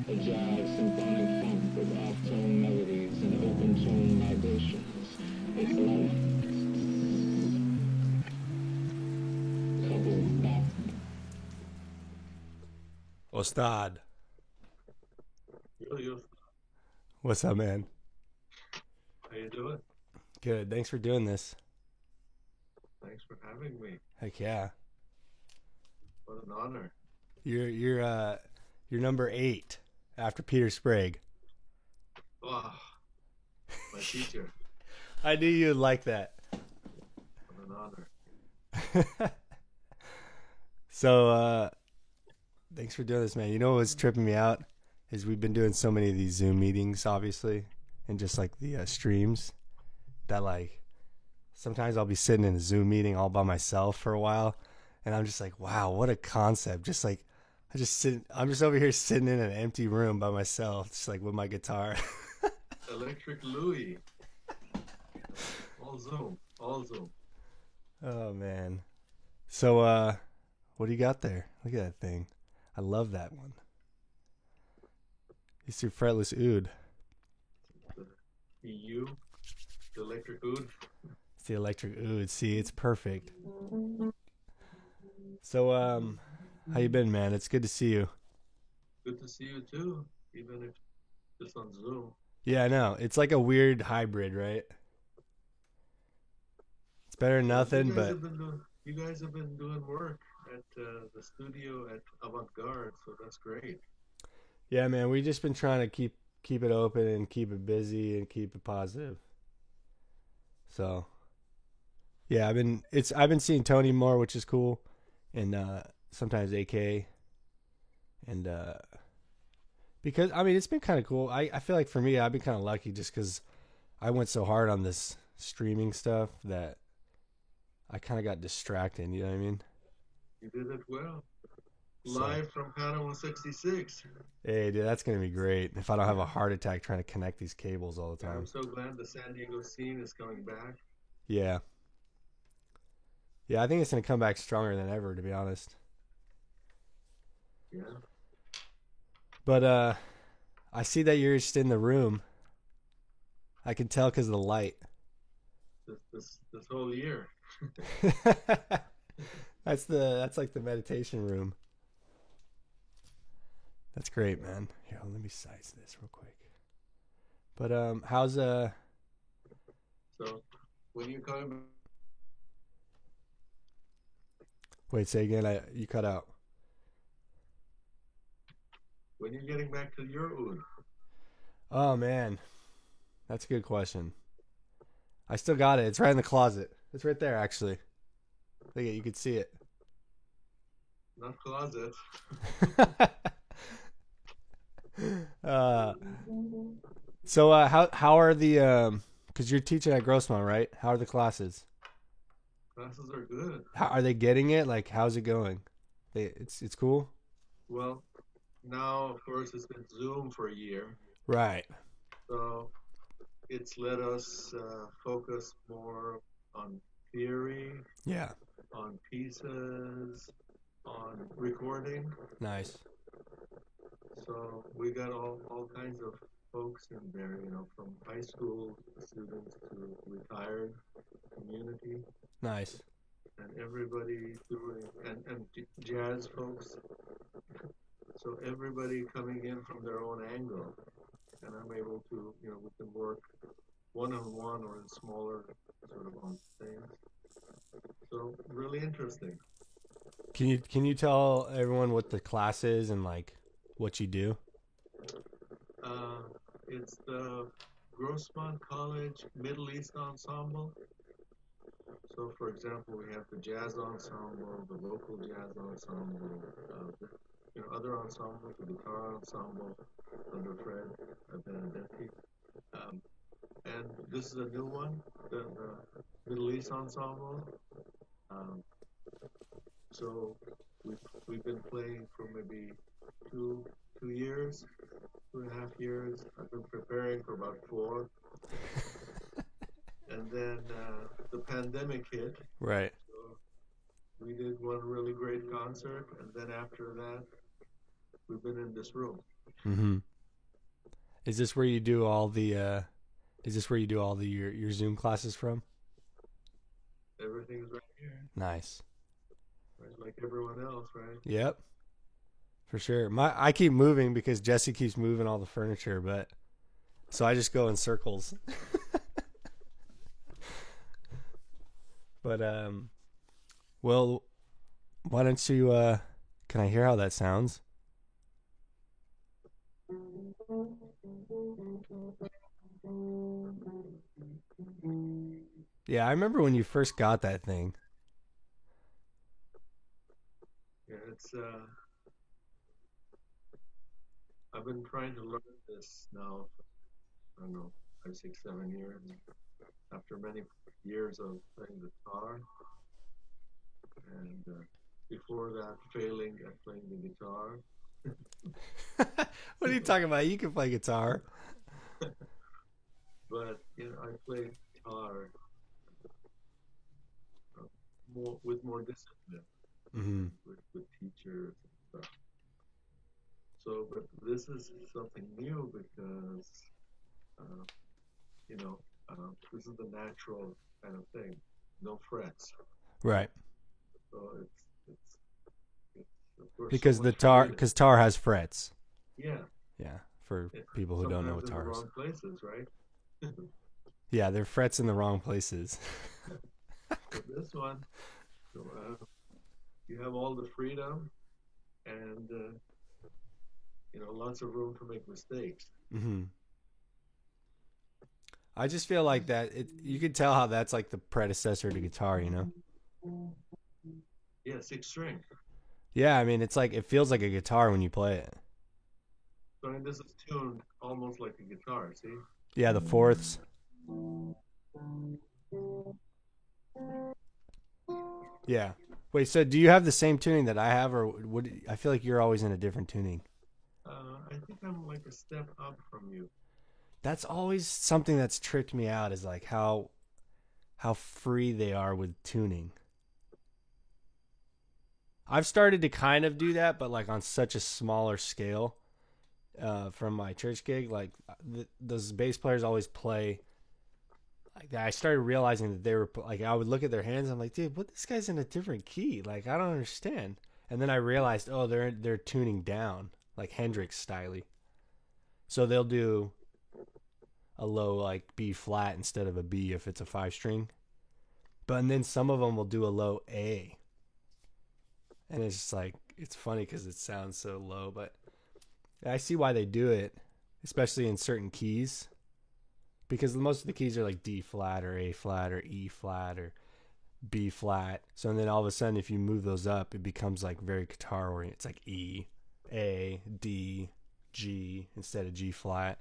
A jazz symphonic funk with off-tone melodies and open-tone vibrations. It's life coupled back. Ostad, Yo, yo, what's up, man? how you doing? Good. Thanks for doing this. Thanks for having me. Heck yeah. What an honor. You're number 8 after Peter Sprague. Wow, my teacher. I knew you'd like that. What an honor. So, thanks for doing this, man. You know what's tripping me out is we've been doing so many of these Zoom meetings, obviously, and just like the streams that like sometimes I'll be sitting in a Zoom meeting all by myself for a while, and I'm just like, wow, what a concept. Just like I'm just over here sitting in an empty room by myself, just like with my guitar. Electric Louie. All Zoom. All Zoom. Oh man. So what do you got there? Look at that thing. I love that one. It's your fretless oud. The EU. The Electric Oud. It's the electric oud. See, it's perfect. So how you been, man? It's good to see you. Good to see you too, even if just on Zoom. Yeah, I know. It's like a weird hybrid, right? It's better than nothing, but You guys have been doing work at the studio at Avant-Garde, so that's great. yeah, man, we've just been trying to keep it open and keep it busy and keep it positive. So, yeah, I've been seeing Tony more, which is cool, and sometimes AK, and because I mean it's been kind of cool. I feel like for me I've been kind of lucky just because I went so hard on this streaming stuff that I kind of got distracted. You know what I mean? You did it well. So- Live from Panama 66. Hey, dude, that's gonna be great. If I don't have a heart attack trying to connect these cables all the I'm time. so glad the San Diego scene is coming back. Yeah. Yeah, I think it's gonna come back stronger than ever, to be honest. Yeah. But I see that you're just in the room. I can tell because of the light. This whole year. That's like the meditation room. That's great, man. Here, let me size this real quick. But how's So when you come, wait, say again. You cut out. when you're getting back to your oud? Oh man, that's a good question. I still got it. It's right in the closet. It's right there, actually. Look at you can see it. Not closet. So how are the because you're teaching at Grossmont, right? How are the classes? Classes are good. How are they getting it? Like, how's it going? It's cool. Well, now of course it's been Zoom for a year, Right. so it's let us focus more on theory, Yeah. on pieces, on recording. Nice. So we got all kinds of folks in there, from high school students to retired community, Nice. and everybody doing, and jazz folks. So everybody coming in from their own angle, and I'm able to, we can work one-on-one or in smaller sort of on things. So really interesting. Can you tell everyone what the class is and like what you do? It's the Grossmont College Middle East Ensemble. So, for example, we have the jazz ensemble, the local jazz ensemble, other ensembles, the guitar ensemble under Fred Benedetti. And this is a new one, the Middle East Ensemble. So we've been playing for maybe two years, 2.5 years. I've been preparing for about 4. And then the pandemic hit. Right. So we did one really great concert, and then after that, we've been in this room. Mm-hmm. Is this where you do all the? Is this where you do all the your Zoom classes from? Everything's right here, Nice. right? Like everyone else, right? Yep. For sure. I keep moving because Jesse keeps moving all the furniture, but so I just go in circles. But well, why don't you can I hear how that sounds? Yeah, I remember when you first got that thing. Yeah, it's I've been trying to learn this now for, I don't know, 5, 6, 7 years. After many years of playing the guitar, and before that, failing at playing the guitar. What are you talking about? You can play guitar. But I play guitar with more discipline, Mm-hmm. with teachers and stuff. So, but this is something new because uh, you know this is the natural kind of thing, no frets. Right. So it's of course so Because much freedom. because tar has frets. Yeah, Yeah, for people who don't know what tar sometimes in the is. wrong places, right? Yeah, they're frets in the wrong places. But this one, so, you have all the freedom and lots of room to make mistakes. Mm-hmm. I just feel like that you can tell how that's like the predecessor to guitar, you know? Yeah, 6 string. Yeah, I mean, it's like it feels like a guitar when you play it. So this is tuned almost like a guitar. See? Yeah, the fourths. Yeah. Wait, so do you have the same tuning that I have, or would I feel like you're always in a different tuning? I think I'm like a step up from you. That's always something that's tricked me out, is like how free they are with tuning. I've started to kind of do that, but like on such a smaller scale. From my church gig, like those bass players always play like that. I started realizing that they were like, I would look at their hands, I'm like, dude, what, this guy's in a different key, like I don't understand. And then I realized, oh, they're tuning down like Hendrix styley, so they'll do a low like B flat instead of a B if it's a 5 string, but and then some of them will do a low A, and it's just like, it's funny because it sounds so low, but I see why they do it, especially in certain keys, because most of the keys are like D flat or A flat or E flat or B flat. So then all of a sudden, if you move those up, it becomes like very guitar oriented. It's like E, A, D, G instead of G flat.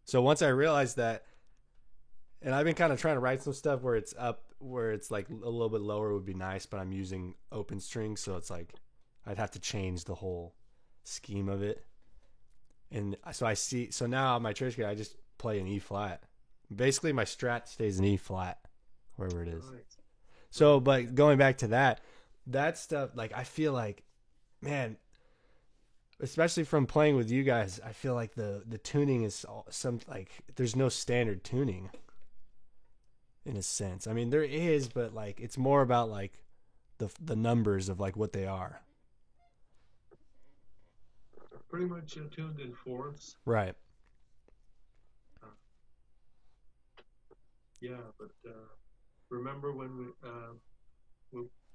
So once I realized that, and I've been kind of trying to write some stuff where it's up, where it's like a little bit lower would be nice, but I'm using open strings, so it's like I'd have to change the whole scheme of it. And so now on my church gig, I just play an E flat. Basically my strat stays in E flat wherever it is. Right. So, but going back to that stuff, like I feel like, man, especially from playing with you guys, I feel like the tuning is like there's no standard tuning in a sense. I mean, there is, but like it's more about like the numbers of like what they are. Pretty much tuned in fourths. Right. Yeah, but remember when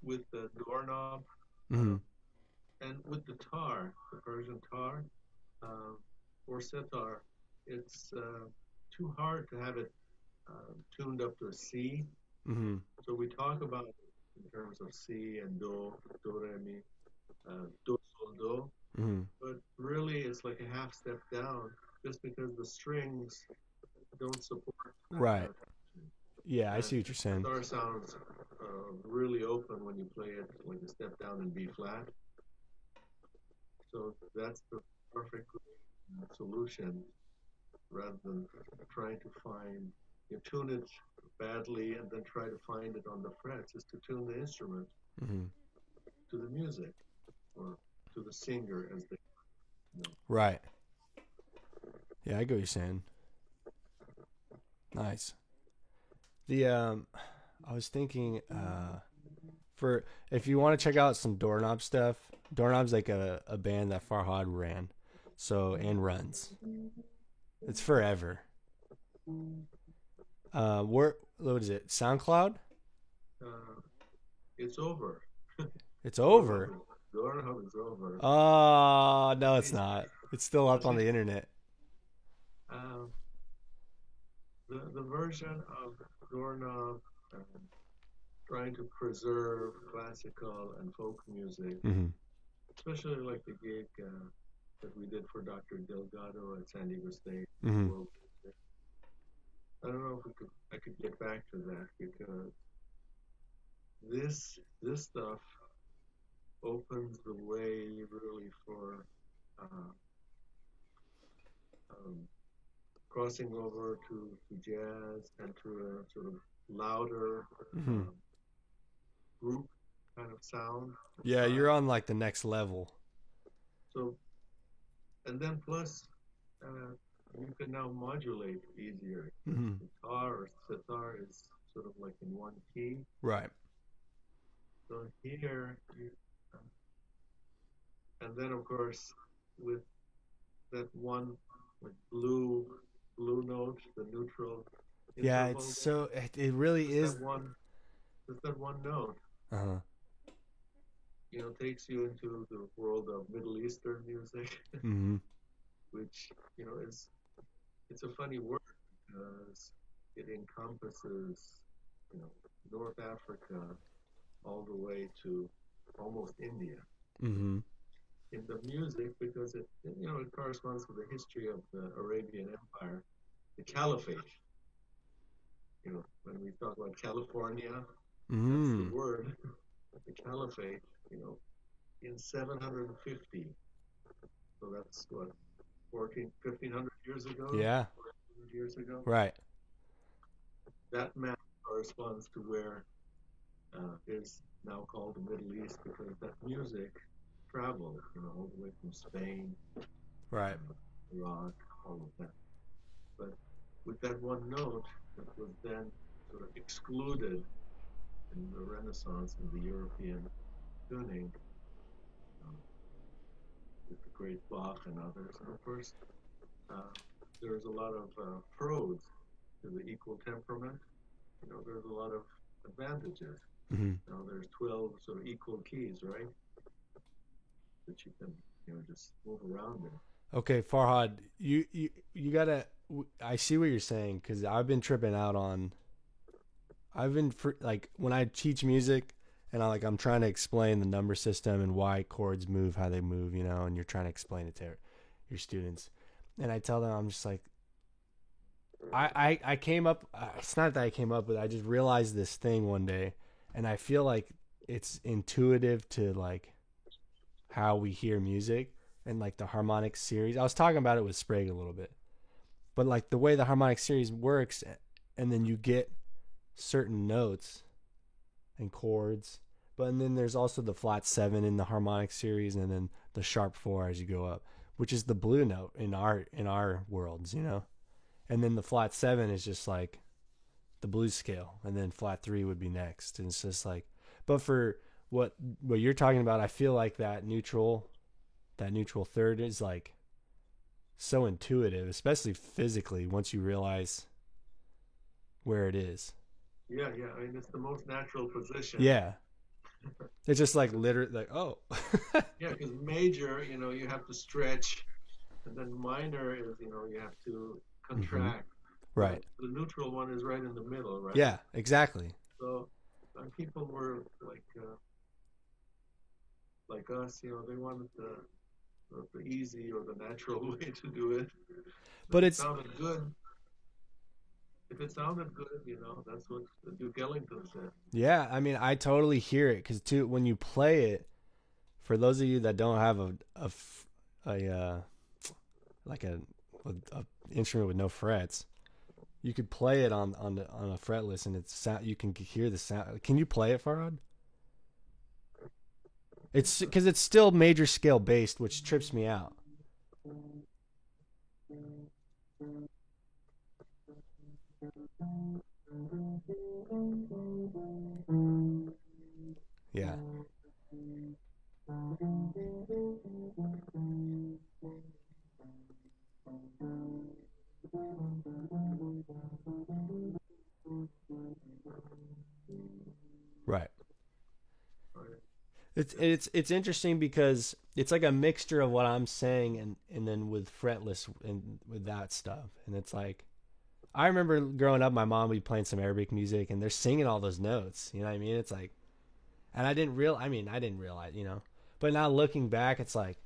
with the doorknob Mm-hmm. and with the tar, the Persian tar or sitar, it's too hard to have it tuned up to a C. Mm-hmm. So we talk about it in terms of C and do, re mi, do sol do. Mm-hmm. But really, it's like a half step down, just because the strings don't support. Right. Yeah, I see what you're saying. Guitar sounds really open when you play it like a step down in B flat. So that's the perfect solution, rather than trying to find, you tune it badly and then try to find it on the frets, is to tune the instrument Mm-hmm. to the music or to the singer, as they. Right. Yeah, I get what you're saying. Nice. The I was thinking for if you want to check out some Doorknob stuff, Doorknob's like a band that Farhad ran, so and runs. It's forever. What is it? SoundCloud? It's over. It's over. Doorknob is over. Oh no, it's not. It's still up on the internet. The version of Doorknob trying to preserve classical and folk music, Mm-hmm. especially like the gig that we did for Dr. Delgado at San Diego State. Mm-hmm. World Music. I don't know if I could get back to that because this stuff opens the way really for crossing over to jazz and to a sort of louder group kind of sound. Yeah, you're on like the next level. So, and then plus, you can now modulate easier. Mm-hmm. Guitar or sitar is sort of like in one key. Right. So here, and then of course with that one like blue note, the neutral. Yeah, it's so it really is. That one note. Uh-huh. Takes you into the world of Middle Eastern music, Mm-hmm. which it's a funny word because it encompasses North Africa all the way to almost India. Mm-hmm. In the music, because it corresponds to the history of the Arabian Empire, the Caliphate. When we talk about California, that's the word. The Caliphate, in 750. So that's what, 1,500 years ago? Yeah. 1,400 years ago? Right. That map corresponds to where is now called the Middle East because that music traveled, all the way from Spain, right, Iraq, all of that. But with that one note that was then sort of excluded in the Renaissance and the European tuning, with the great Bach and others. And of course, there's a lot of pros to the equal temperament. There's a lot of advantages. Mm-hmm. There's 12 sort of equal keys, right? That you can, just move around in. Okay, Farhad, you gotta. I see what you're saying because I've been tripping out on. Like when I teach music, and I'm trying to explain the number system and why chords move how they move, and you're trying to explain it to your students, and I tell them I'm just like. I came up. It's not that I came up with. I just realized this thing one day, and I feel like it's intuitive to like how we hear music and like the harmonic series. I was talking about it with Sprague a little bit, but like the way the harmonic series works, and then you get certain notes and chords, but then there's also the flat 7 in the harmonic series, and then the sharp 4 as you go up, which is the blue note in our worlds, and then the flat 7 is just like the blues scale, and then flat 3 would be next, and it's just like, but for what you're talking about, I feel like that neutral third is like so intuitive, especially physically, once you realize where it is. Yeah. I mean, it's the most natural position. Yeah. It's just like literally like, oh. Yeah, because major, you have to stretch, and then minor is, you have to contract. Mm-hmm. Right. The neutral one is right in the middle, right? Yeah, exactly. So people were like us, they wanted the easy or the natural way to do it. But it sounded good. If it sounded good, that's what Duke Ellington said. Yeah, I mean, I totally hear it because too, when you play it, for those of you that don't have a instrument with no frets, you could play it on a fretless, and you can hear the sound. Can you play it, Farhad? It's because it's still major scale based, which trips me out. Yeah. Right. Right. It's interesting because it's like a mixture of what I'm saying and then with fretless and with that stuff. And it's like I remember growing up, my mom would be playing some Arabic music and they're singing all those notes. You know what I mean? It's like, and I didn't realize, you know. But now looking back, it's like,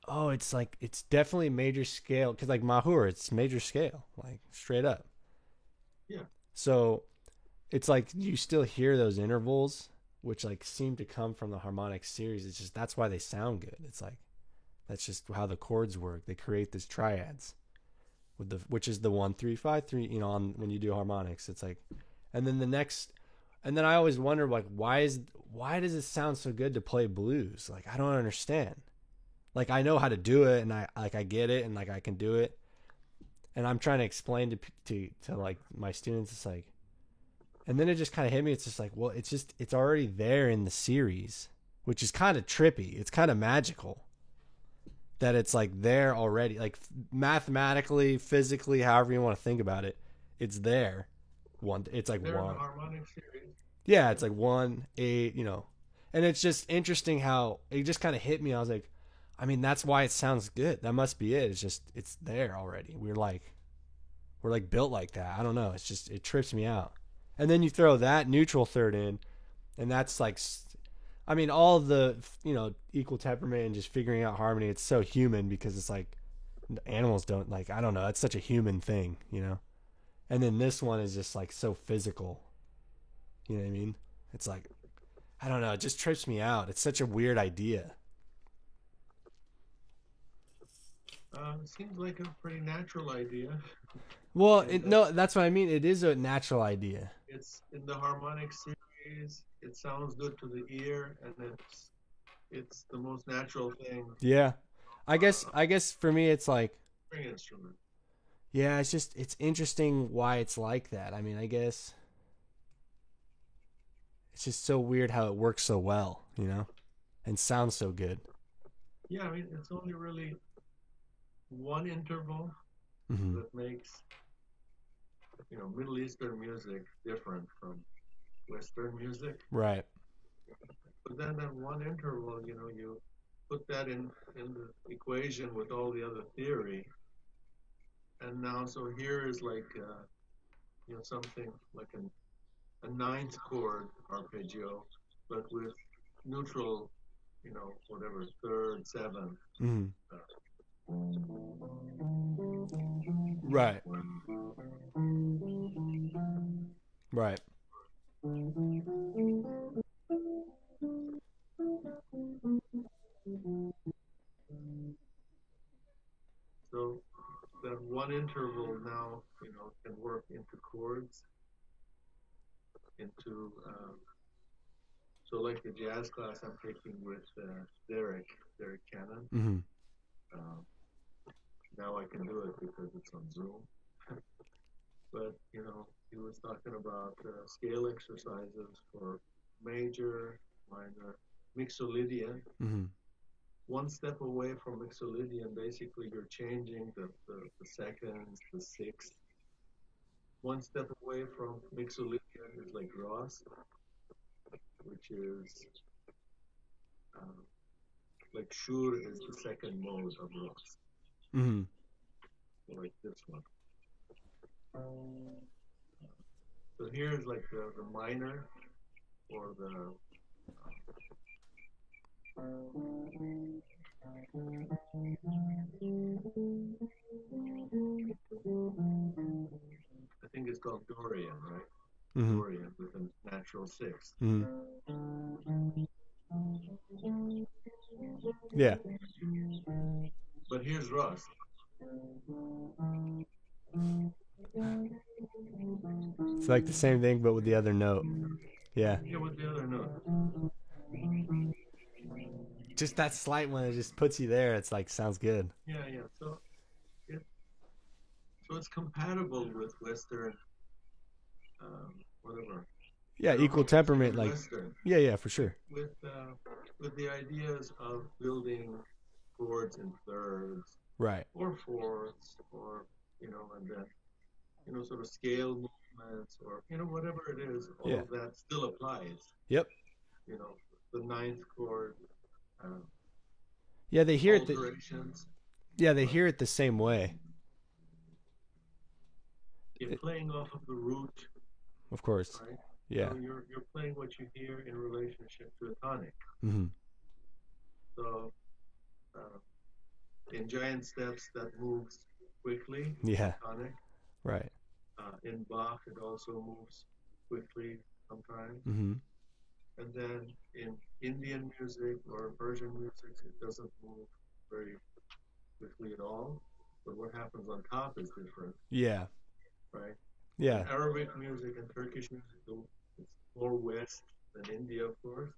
oh, it's like it's definitely major scale because like Mahur, it's major scale, like straight up. Yeah. So it's like you still hear those intervals, which like seem to come from the harmonic series. It's just that's why they sound good. It's like that's just how the chords work. They create these triads with the which is the 1 3 5 3. You know, on when you do harmonics, it's like, and then the next, and then I always wonder like why does it sound so good to play blues? Like I don't understand. Like I know how to do it, and I get it, and like I can do it, and I'm trying to explain to like my students. It's like, and then it just kind of hit me. It's just like, well, it's already there in the series, which is kind of trippy. It's kind of magical that it's like there already, like mathematically, physically, however you want to think about it, it's there. It's like They're in one. the harmonic series. Yeah, it's like 1 8, you know, and it's just interesting how it just kind of hit me. I was like, I mean, that's why it sounds good. That must be it. It's just it's there already. We're like built like that. I don't know. It's just it trips me out. And then you throw that neutral third in, and that's like, I mean, all the equal temperament and just figuring out harmony. It's so human because it's like animals don't like. I don't know. It's such a human thing, you know. And then this one is just like so physical. You know what I mean? It's like I don't know. It just trips me out. It's such a weird idea. Seems like a pretty natural idea. Well, And no, that's what I mean. It is a natural idea. it's in the harmonic series. It sounds good to the ear, and it's the most natural thing. Yeah. I guess for me it's like String instrument. yeah, it's interesting why it's like that. I mean, I guess it's just so weird how it works so well, you know, and sounds so good. Yeah, I mean it's only really one interval Hmm. that makes Middle Eastern music different from Western music. Right. But then that one interval, you put that in the equation with all the other theory, and now so here is like something like a ninth chord arpeggio, but with neutral, whatever third, seventh. Hmm. Uh, Right. Right. so that one interval now, can work into chords, into so like the jazz class I'm taking with Derek Cannon. Hmm. Um, Now I can do it because it's on Zoom. But he was talking about scale exercises for major, minor, mixolydian. Hmm. One step away from mixolydian, basically you're changing the seconds, the sixth. One step away from mixolydian is like Ross, which is like Shur is the second mode of Ross, Hmm. like this one. So here's like the minor or the I think it's called Dorian, right? Hmm. Dorian with a natural sixth. Hmm. Yeah. But here's Ross. It's like the same thing, but with the other note. Yeah. Yeah, with the other note. just that slight one, it just puts you there. It's like sounds good. Yeah, yeah. It so it's compatible with Western, whatever. Yeah, I don't know equal if it's temperament. even Like, Western yeah, for sure. with the ideas of building chords in thirds Right. or fourths, or and then sort of scale movements, or whatever it is. All Yeah. of that still applies. Yep. You know, the ninth chord, uh, Yeah, they hear it. alterations. Yeah, they But hear it the same way. you're playing off of the root, Of course. right? Yeah. So you're playing what you hear in relationship to a tonic. Mm-hmm. So uh, in giant steps, that moves quickly, Yeah. tonic. Right. In Bach, it also moves quickly sometimes. Mm-hmm. And then in Indian music or Persian music, it doesn't move very quickly at all. But what happens on top is different, Yeah. right? Yeah. Arabic music and Turkish music, it's more west than India, of course,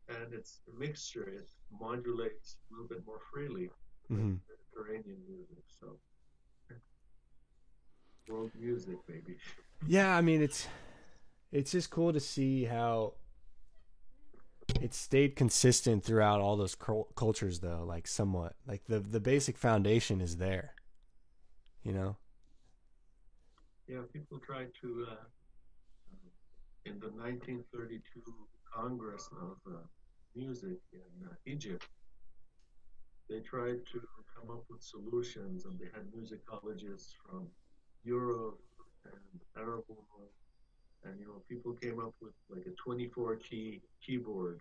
and it's a mixture. It modulates a little bit more freely Mm-hmm. than Mediterranean music. So, world music, maybe. Yeah, I mean it's just cool to see how it stayed consistent throughout all those cultures, though. Like somewhat, like the basic foundation is there. You know. Yeah, people try to, in the 1932 Congress of Music in Egypt, they tried to come up with solutions, and they had musicologists from Europe and Arab world, and people came up with like a 24 key keyboard.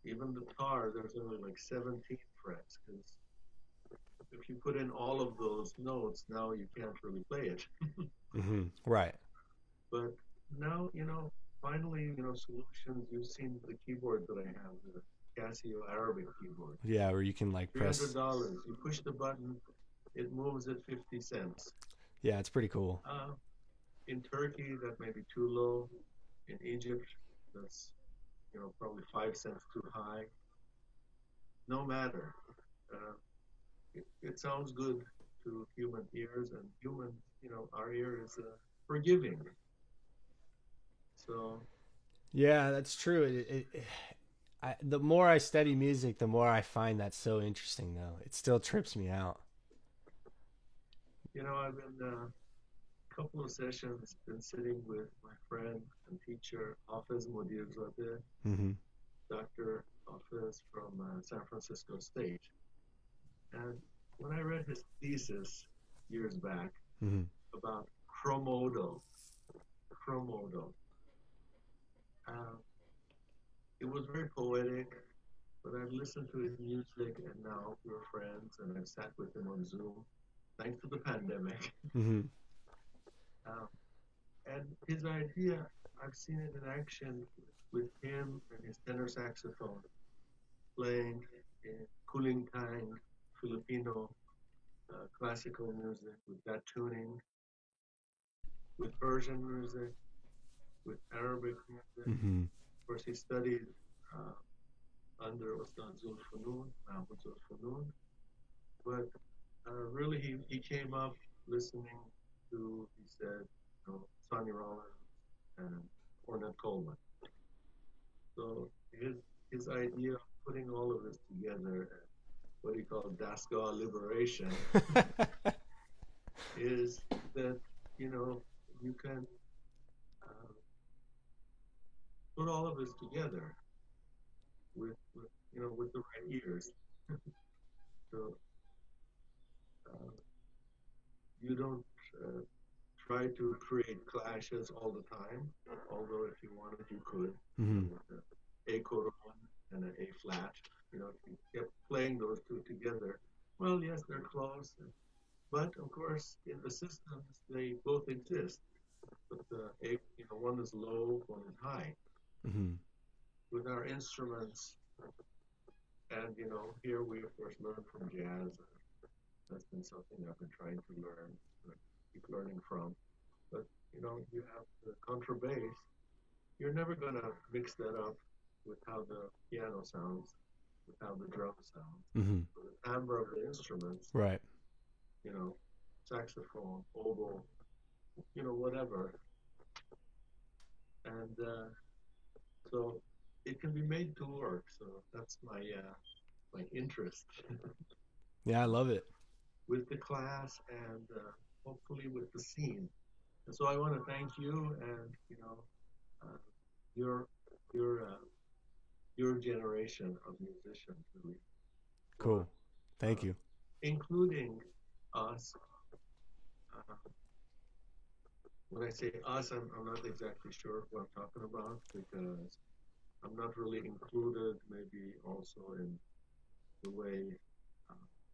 Even the tar, there's only like 17 frets, because if you put in all of those notes, now you can't really play it. Mm-hmm. Right. But now, finally, solutions. You've seen the keyboard that I have, the Casio Arabic keyboard. Yeah, where you can like press. $300. You push the button, it moves at 50 cents. Yeah, it's pretty cool. In Turkey, that may be too low. In Egypt, that's probably 5 cents too high. No matter. It sounds good to human ears, and our ear is forgiving. So Yeah, that's true. The more I study music, the more I find that so interesting. Though it still trips me out. I've been a couple of sessions been sitting with my friend and teacher Hafez Modirzadeh, Mm-hmm. Dr. Hafez from San Francisco State. And when I read his thesis years back Mm-hmm. about chromodo, it was very poetic. But I've listened to his music, and now we're friends, and I've sat with him on Zoom, thanks to the pandemic. Mm-hmm. And his idea, I've seen it in action with him and his tenor saxophone, playing in Kulintang, Filipino classical music, with that tuning, with Persian music, with Arabic music. Mm-hmm. Of course, he studied under Ustad Zulfanun, Mahmoud Zulfanun. But really, he came up listening to, he said, Sonny Rollins and Ornette Coleman. So his idea of putting all of this together, what he called Daskar liberation, is that you can put all of this together with the right ears. So you don't try to create clashes all the time, although if you wanted, you could. Mm-hmm. With A chord and an A flat. If you kept playing those two together, well, yes, they're close. But of course, in the systems, they both exist. But one is low, one is high. Mm-hmm. With our instruments, and here we of course learn from jazz. That's been something I've been trying to learn, keep learning from. But you have the contrabass. You're never gonna mix that up with how the piano sounds, with how the drums sound, Mm-hmm. with the timbre of the instruments, Right. you know, saxophone, oboe, whatever. And so it can be made to work. So that's my interest Yeah, I love it. with the class and hopefully with the scene. And so I want to thank you and uh, your your uh, your generation of musicians really for Cool. Thank uh, you. including us. Uh, when I say us, I'm not exactly sure what I'm talking about because I'm not really included maybe also in the way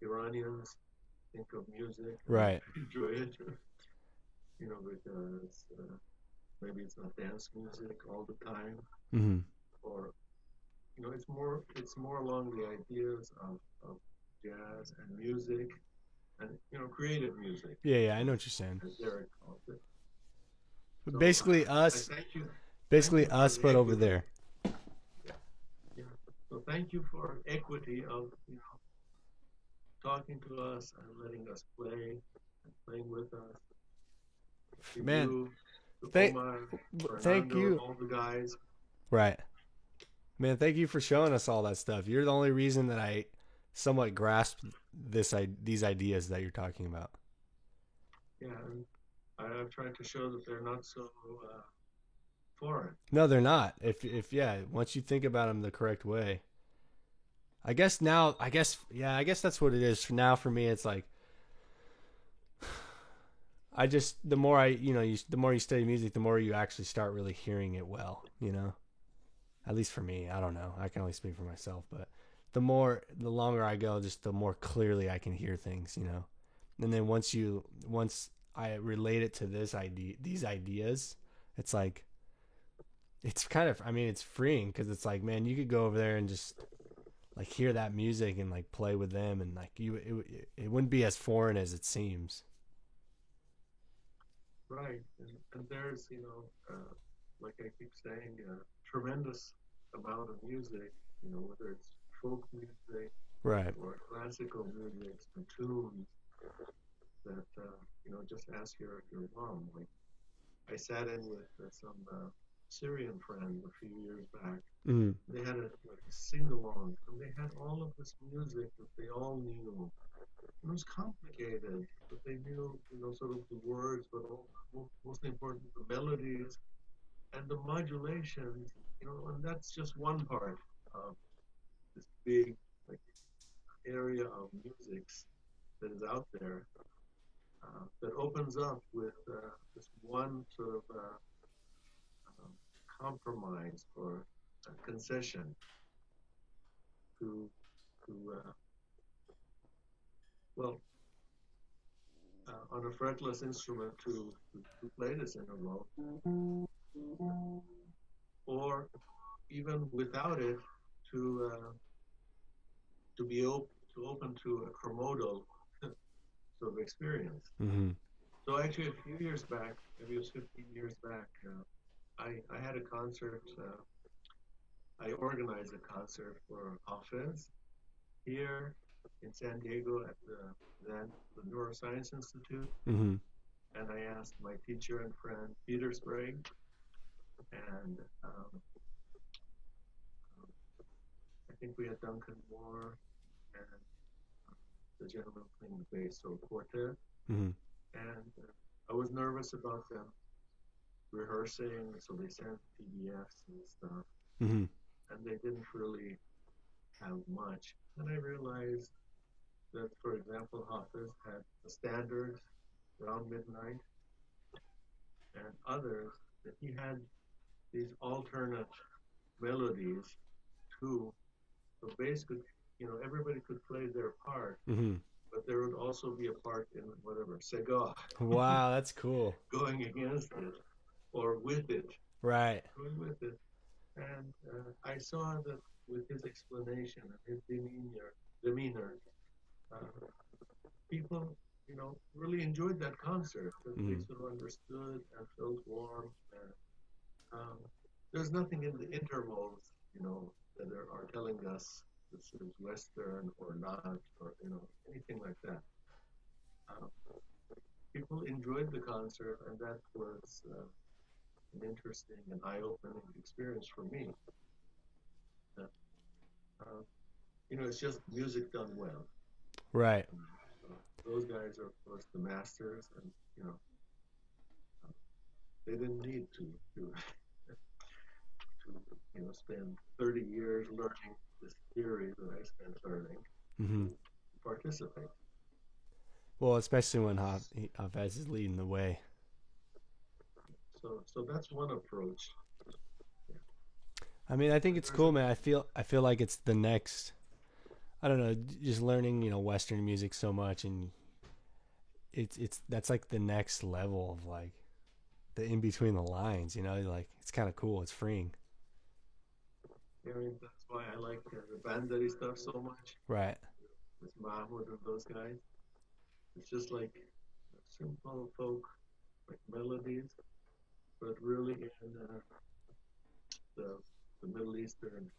Iranians think of music or Right. enjoy it, because maybe it's not dance music all the time, Mm-hmm. or it's more along the ideas of jazz and music and creative music, Yeah, yeah, I know what you're saying. as Derek calls it. But So basically I us, thank you for the but over equity. there. Yeah. So thank you for equity of talking to us and letting us play and playing with us. To Man, you, to thank Omar, thank Fernando, you. all the guys. Right. Man, thank you for showing us all that stuff. You're the only reason that I somewhat grasped these ideas that you're talking about. Yeah, and I've tried to show that they're not so foreign. No, they're not. If yeah, once you think about them the correct way. I guess that's what it is. For now for me it's like I just the more the more you study music, the more you actually start really hearing it well, you know? At least for me, I don't know. I can only speak for myself, but the longer I go, just the more clearly I can hear things, you know. And then once I relate it to these ideas, it's like it's kind of, I mean, it's freeing because it's like, man, you could go over there and just like hear that music and like play with them, and like it wouldn't be as foreign as it seems. Right. And there's, like I keep saying, a tremendous amount of music, whether it's folk music Right. or classical music, and tunes that, just ask your mom. Like I sat in with some Syrian friends a few years back. Mm. They had a sing along, and they had all of this music that they all knew. It was complicated, but they knew, sort of the words, but most important, the melodies and the modulations, and that's just one part of this big like area of music that is out there that opens up with this one sort of um, compromise or concession to to well on a fretless instrument to play this interval, or even without it to be open to a chromodal sort of experience. Mm-hmm. So actually, a few years back, maybe it was 15 years back, I had a concert. I organized a concert for Hafez here in San Diego at the Neuroscience Institute, Mm-hmm. and I asked my teacher and friend Peter Sprague and I think we had Duncan Moore and the gentleman playing the bass, so quartet. Mm-hmm. And I was nervous about them rehearsing, so they sent PDFs and stuff, Mm-hmm. and they didn't really have much. And I realized that, for example, Hafiz had a standard around midnight, and others that he had these alternate melodies too. So basically, everybody could play their part, Mm-hmm. but there would also be a part in whatever Sega Wow, that's cool. going against it or with it, Right. going with it. And I saw that with his explanation and his demeanor, uh, people, really enjoyed that concert. That they Mm-hmm. sort of understood and felt warm. And, um, there's nothing in the intervals that are telling us this is Western or not, or anything like that. Uh, People enjoyed the concert, and that was an interesting and eye-opening experience for me. Uh, uh, it's just music done well. Right. So those guys are, of course, the masters, and they didn't need to spend 30 years learning this theory that I spent learning Mm-hmm. to participate. Well, especially when Hafez is leading the way. So that's one approach. I mean, I think it's cool, man. I feel like it's the next. I don't know, just learning, Western music so much, and it's that's like the next level of like the in between the lines. Like it's kind of cool. It's freeing. I mean, that's why I like the Bandari stuff so much. Right. With Mahmoud and those guys. It's just like simple folk, like melodies, but really in the Middle Eastern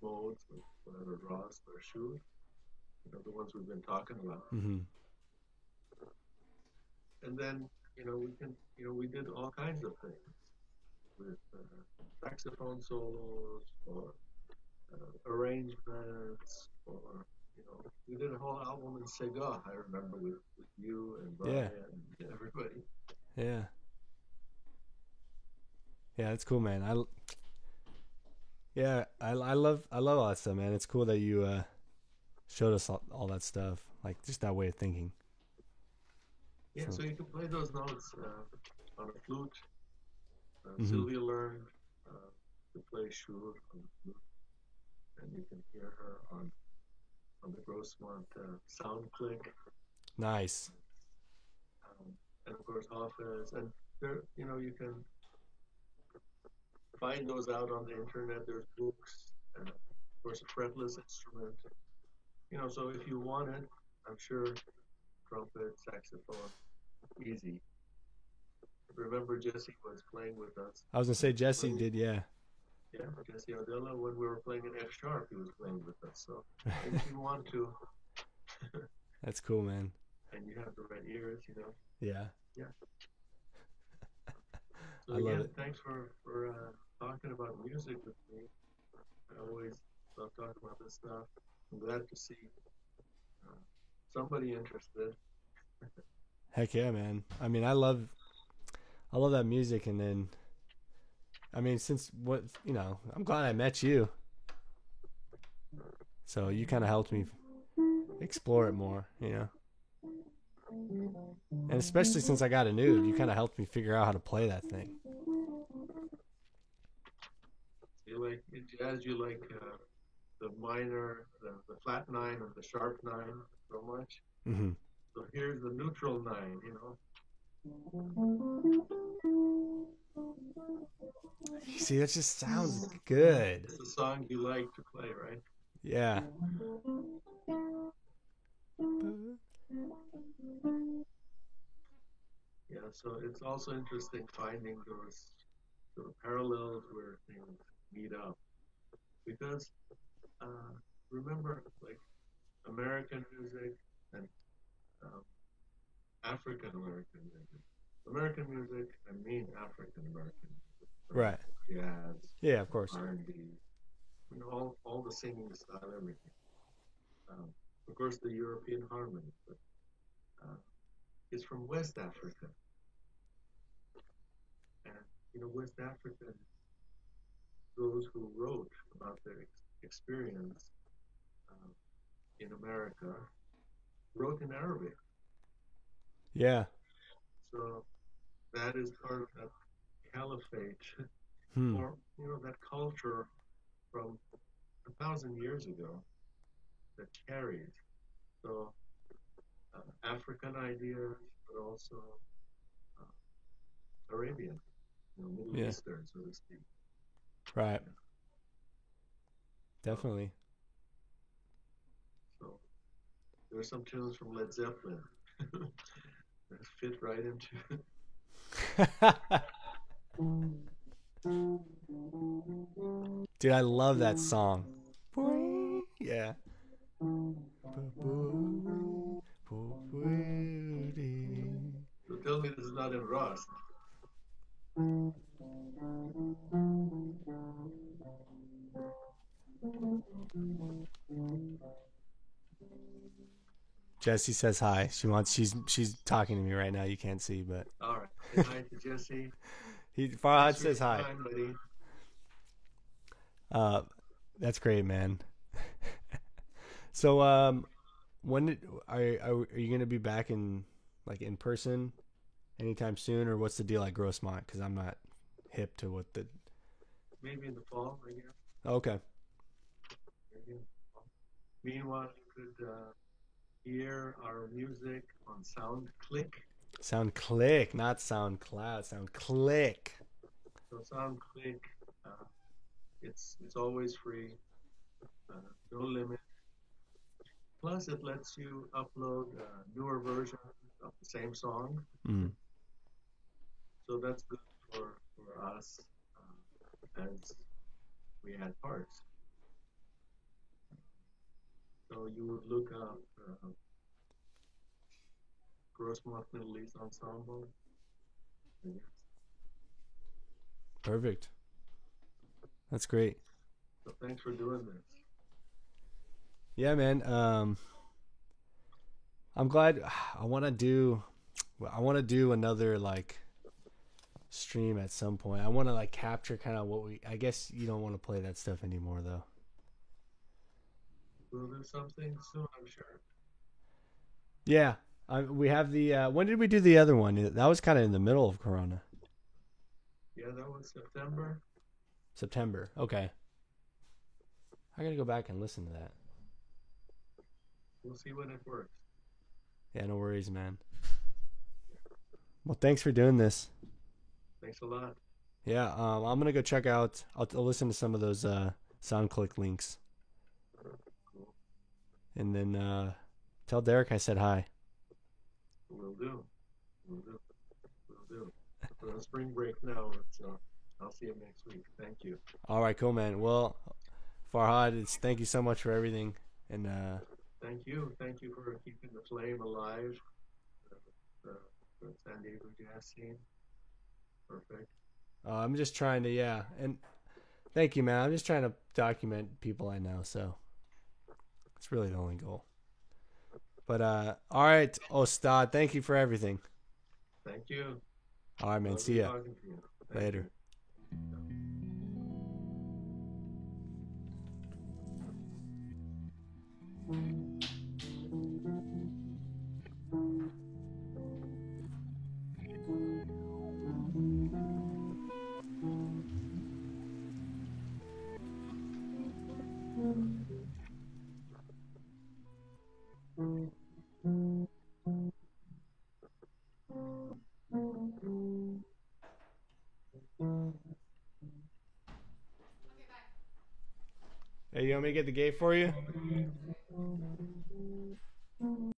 modes, like whatever Ras or Shur, the ones we've been talking about. Mm-hmm. And then, we did all kinds of things with saxophone solos or arrangements or, we did a whole album in Sega, I remember, with you and Brian and everybody. Yeah. Yeah, that's cool, man. I love all that stuff, man. It's cool that you showed us all that stuff, like just that way of thinking. Yeah, so you can play those notes on a flute. Mm-hmm. Sylvia learned to play Shur on the flute, and you can hear her on the Grossmont sound click. Nice. And of course Hafez, and there, you can find those out on the internet. There's books, and of course a fretless instrument. So if you want it, I'm sure trumpet, saxophone, easy. Remember Jesse was playing with us. I was gonna say Jesse did, yeah. Yeah, Jesse Ardella, when we were playing in F sharp, he was playing with us. So if you want to, that's cool, man. And you have the right ears, Yeah. Yeah. So I again, love it. Thanks for talking about music with me. I always love talking about this stuff. I'm glad to see somebody interested. Heck yeah, man. I mean, I love that music, and then, I mean, I'm glad I met you. So you kind of helped me explore it more, And especially since I got a nude, you kind of helped me figure out how to play that thing. You like in jazz, you like the minor, the flat nine and the sharp nine so much. Mm-hmm. So here's the neutral nine, You see, that just sounds good. It's the song you like to play, right? Yeah. Yeah, so it's also interesting finding those sort of parallels where things meet up. Because remember, like American music and African American music. American music, I mean African American music. Right. Jazz. Yeah, of course. R&B. All the singing style, everything. Of course, the European harmony, but is from West Africa. And, West African, those who wrote about their experience in America, wrote in Arabic. Yeah. So that is part of that caliphate, or, that culture from 1,000 years ago that carried. So African ideas, but also Arabian, Middle Eastern, so to speak. Right. Definitely. So there's some tunes from Led Zeppelin that fit right into. Dude, I love that song. Yeah. So tell me this is not in Rust. Jesse says hi. She's talking to me right now. You can't see, but All right. Say hi to Jesse. Farhad Thanks for says your hi. time, buddy. That's great, man. So when are you gonna be back in in person anytime soon, or what's the deal at Grossmont? Because I'm not hip to what the. Maybe in the fall, I guess. Okay. Maybe in the fall. Meanwhile, you could hear our music on SoundClick. SoundClick, not SoundCloud. SoundClick. So SoundClick, it's always free, no limit. Plus, it lets you upload newer versions of the same song. Mm. So that's good for us as we add parts. So you would look up Grossmont Middle East Ensemble. Yes. Perfect. That's great. So thanks for doing this. Yeah, man. I'm glad. I want to do another stream at some point. I want to capture kind of what we. I guess you don't want to play that stuff anymore, though. We'll do something soon, I'm sure. Yeah, we have the. When did we do the other one? That was kind of in the middle of Corona. Yeah, that was September. September. Okay. I gotta go back and listen to that. We'll see when it works. Yeah, no worries, man. Well, thanks for doing this. Thanks a lot. Yeah, I'm gonna go check out. I'll listen to some of those SoundClick links, Cool. and then tell Derek I said hi. Will do. Will do. Will do. We're on spring break now, so I'll see you next week. Thank you. All right, cool, man. Well, Farhad, thank you so much for everything, and Thank you. Thank you for keeping the flame alive. The San Diego jazz scene. Perfect. I'm just trying to, and thank you, man. I'm just trying to document people I know, so it's really the only goal. But all right, Ostad, thank you for everything. Thank you. All right, man. Lovely See ya talking to you. Thank later. you. Hey, you want me to get the gate for you?